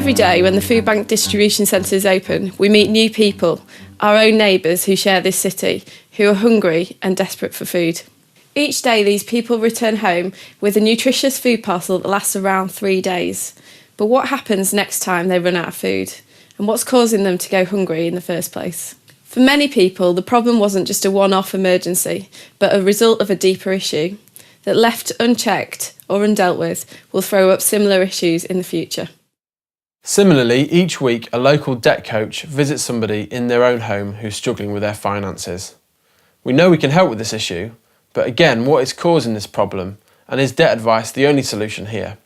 Every day when the food bank distribution centres open, we meet new people, our own neighbours who share this city, who are hungry and desperate for food. Each day these people return home with a nutritious food parcel that lasts around 3 days. But what happens next time they run out of food? And what's causing them to go hungry in the first place? For many people, the problem wasn't just a one-off emergency, but a result of a deeper issue that, left unchecked or undealt with, will throw up similar issues in the future. Similarly, each week a local debt coach visits somebody in their own home who's struggling with their finances. We know we can help with this issue, but again, what is causing this problem, and is debt advice the only solution here?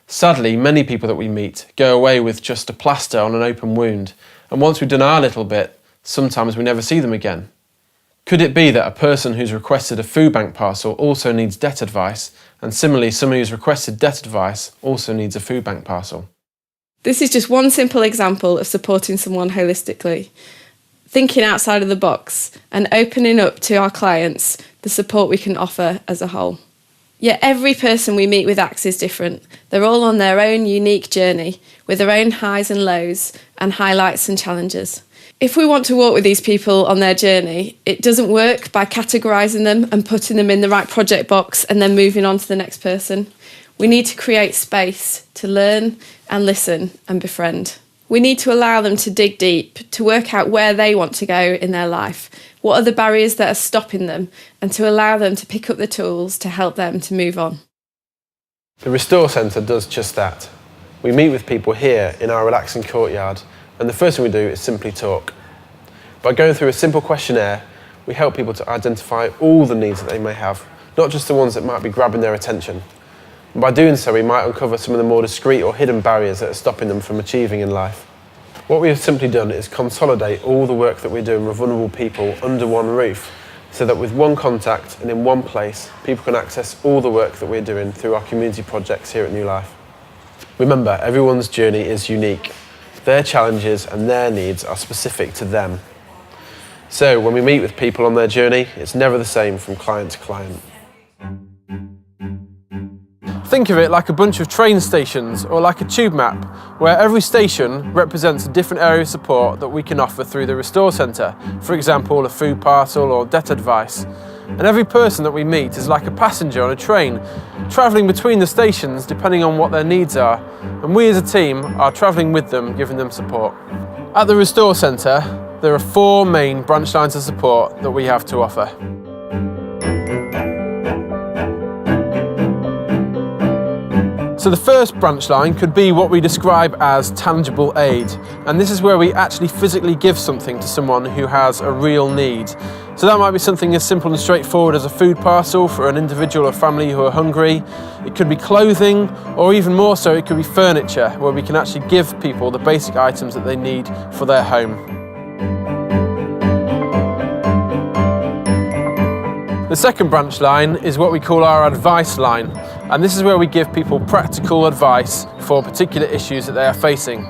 Sadly, many people that we meet go away with just a plaster on an open wound, and once we've done our little bit, sometimes we never see them again. Could it be that a person who's requested a food bank parcel also needs debt advice, and similarly somebody who's requested debt advice also needs a food bank parcel? This is just one simple example of supporting someone holistically, thinking outside of the box and opening up to our clients the support we can offer as a whole. Yet every person we meet with ACTS is different. They're all on their own unique journey with their own highs and lows and highlights and challenges. If we want to walk with these people on their journey, it doesn't work by categorising them and putting them in the right project box and then moving on to the next person. We need to create space to learn and listen and befriend. We need to allow them to dig deep, to work out where they want to go in their life, what are the barriers that are stopping them, and to allow them to pick up the tools to help them to move on. The Restore Centre does just that. We meet with people here in our relaxing courtyard, and the first thing we do is simply talk. By going through a simple questionnaire, we help people to identify all the needs that they may have, not just the ones that might be grabbing their attention. And by doing so, we might uncover some of the more discreet or hidden barriers that are stopping them from achieving in life. What we have simply done is consolidate all the work that we're doing with vulnerable people under one roof, so that with one contact and in one place, people can access all the work that we're doing through our community projects here at New Life. Remember, everyone's journey is unique. Their challenges and their needs are specific to them. So when we meet with people on their journey, it's never the same from client to client. Think of it like a bunch of train stations or like a tube map, where every station represents a different area of support that we can offer through the Restore Centre, for example a food parcel or debt advice. And every person that we meet is like a passenger on a train, travelling between the stations depending on what their needs are, and we as a team are travelling with them, giving them support. At the Restore Centre, there are 4 main branch lines of support that we have to offer. So the first branch line could be what we describe as tangible aid, and this is where we actually physically give something to someone who has a real need. So that might be something as simple and straightforward as a food parcel for an individual or family who are hungry. It could be clothing, or even more so, it could be furniture, where we can actually give people the basic items that they need for their home. The second branch line is what we call our advice line, and this is where we give people practical advice for particular issues that they are facing.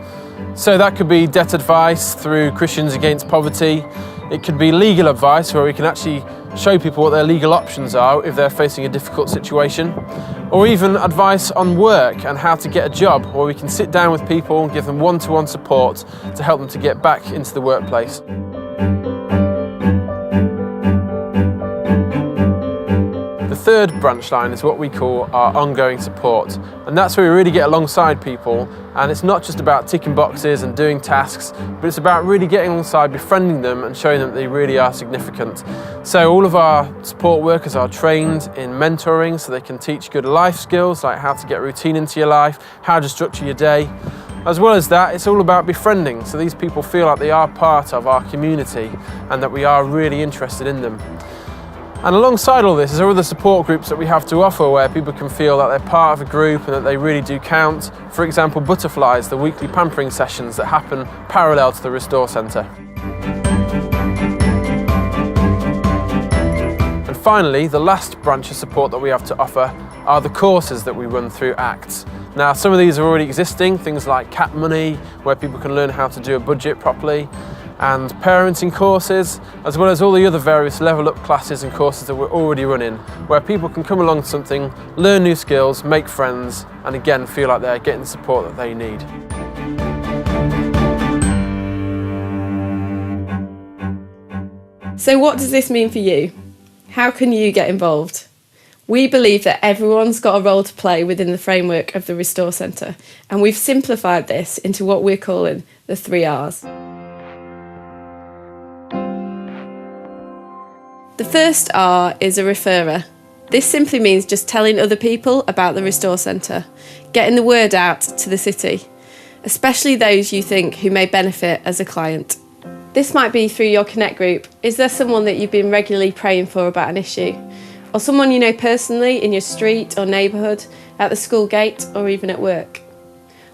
So that could be debt advice through Christians Against Poverty. It could be legal advice, where we can actually show people what their legal options are if they're facing a difficult situation. Or even advice on work and how to get a job, where we can sit down with people and give them one-to-one support to help them to get back into the workplace. The third branch line is what we call our ongoing support, and that's where we really get alongside people, and it's not just about ticking boxes and doing tasks, but it's about really getting alongside, befriending them and showing them that they really are significant. So all of our support workers are trained in mentoring, so they can teach good life skills like how to get routine into your life, how to structure your day. As well as that, it's all about befriending, so these people feel like they are part of our community and that we are really interested in them. And alongside all this, there are other support groups that we have to offer where people can feel that they're part of a group and that they really do count. For example, Butterflies, the weekly pampering sessions that happen parallel to the Restore Centre. And finally, the last branch of support that we have to offer are the courses that we run through ACTS. Now, some of these are already existing, things like CAP Money, where people can learn how to do a budget properly. and parenting courses, as well as all the other various level up classes and courses that we're already running, where people can come along to something, learn new skills, make friends, and again feel like they're getting the support that they need. So what does this mean for you? How can you get involved? We believe that everyone's got a role to play within the framework of the Restore Centre, and we've simplified this into what we're calling the 3 Rs. The first R is a referrer. This simply means just telling other people about the Restore Centre, getting the word out to the city, especially those you think who may benefit as a client. This might be through your Connect group. Is there someone that you've been regularly praying for about an issue? Or someone you know personally in your street or neighbourhood, at the school gate, or even at work?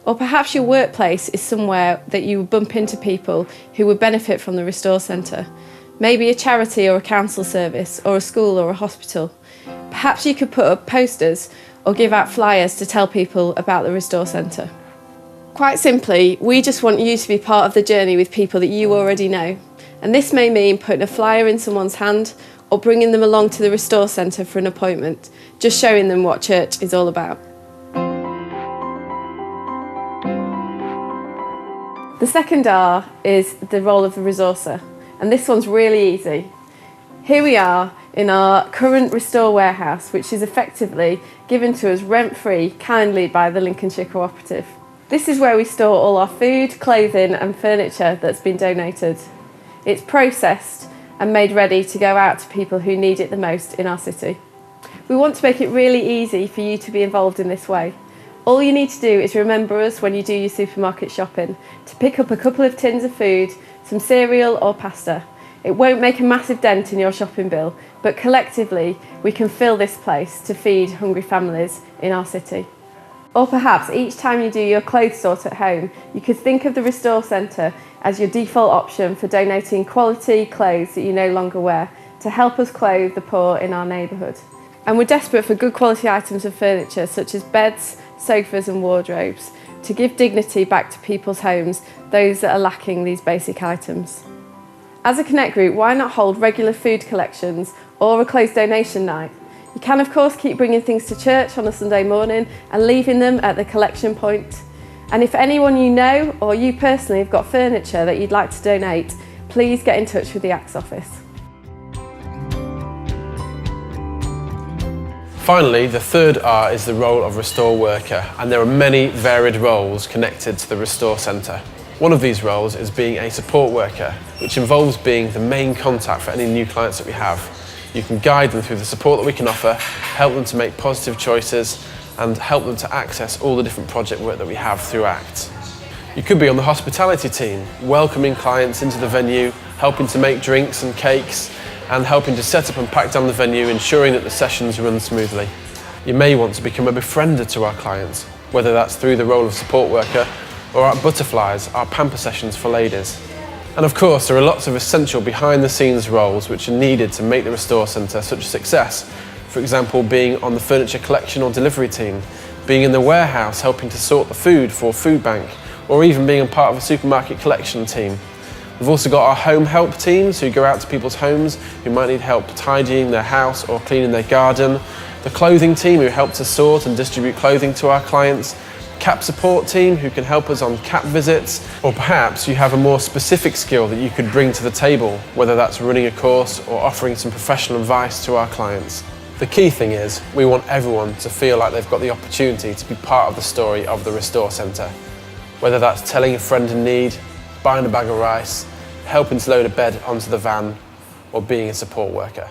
Or perhaps your workplace is somewhere that you bump into people who would benefit from the Restore Centre. Maybe a charity or a council service, or a school or a hospital. Perhaps you could put up posters or give out flyers to tell people about the Restore Centre. Quite simply, we just want you to be part of the journey with people that you already know. And this may mean putting a flyer in someone's hand or bringing them along to the Restore Centre for an appointment, just showing them what church is all about. The second R is the role of the resourcer, and this one's really easy. Here we are in our current Restore warehouse, which is effectively given to us rent-free kindly by the Lincolnshire Cooperative. This is where we store all our food, clothing and furniture that's been donated. It's processed and made ready to go out to people who need it the most in our city. We want to make it really easy for you to be involved in this way. All you need to do is remember us when you do your supermarket shopping, to pick up a couple of tins of food, some cereal or pasta. It won't make a massive dent in your shopping bill, but collectively we can fill this place to feed hungry families in our city. Or perhaps each time you do your clothes sort at home, you could think of the Restore Centre as your default option for donating quality clothes that you no longer wear to help us clothe the poor in our neighbourhood. And we're desperate for good quality items of furniture such as beds, sofas and wardrobes to give dignity back to people's homes, those that are lacking these basic items. As a Connect group, why not hold regular food collections or a clothes donation night? You can of course keep bringing things to church on a Sunday morning and leaving them at the collection point. And if anyone you know or you personally have got furniture that you'd like to donate, please get in touch with the Acts office. Finally, the third R is the role of Restore worker, and there are many varied roles connected to the Restore Centre. One of these roles is being a support worker, which involves being the main contact for any new clients that we have. You can guide them through the support that we can offer, help them to make positive choices, and help them to access all the different project work that we have through ACT. You could be on the hospitality team, welcoming clients into the venue, helping to make drinks and cakes, and helping to set up and pack down the venue, ensuring that the sessions run smoothly. You may want to become a befriender to our clients, whether that's through the role of support worker or at Butterflies, our pamper sessions for ladies. And of course, there are lots of essential behind-the-scenes roles which are needed to make the Restore Centre such a success. For example, being on the furniture collection or delivery team, being in the warehouse helping to sort the food for Food Bank, or even being a part of a supermarket collection team. We've also got our home help teams who go out to people's homes who might need help tidying their house or cleaning their garden, the clothing team who help to sort and distribute clothing to our clients, CAP support team who can help us on CAP visits, or perhaps you have a more specific skill that you could bring to the table, whether that's running a course or offering some professional advice to our clients. The key thing is we want everyone to feel like they've got the opportunity to be part of the story of the Restore Centre, whether that's telling a friend in need, buying a bag of rice, helping to load a bed onto the van, or being a support worker.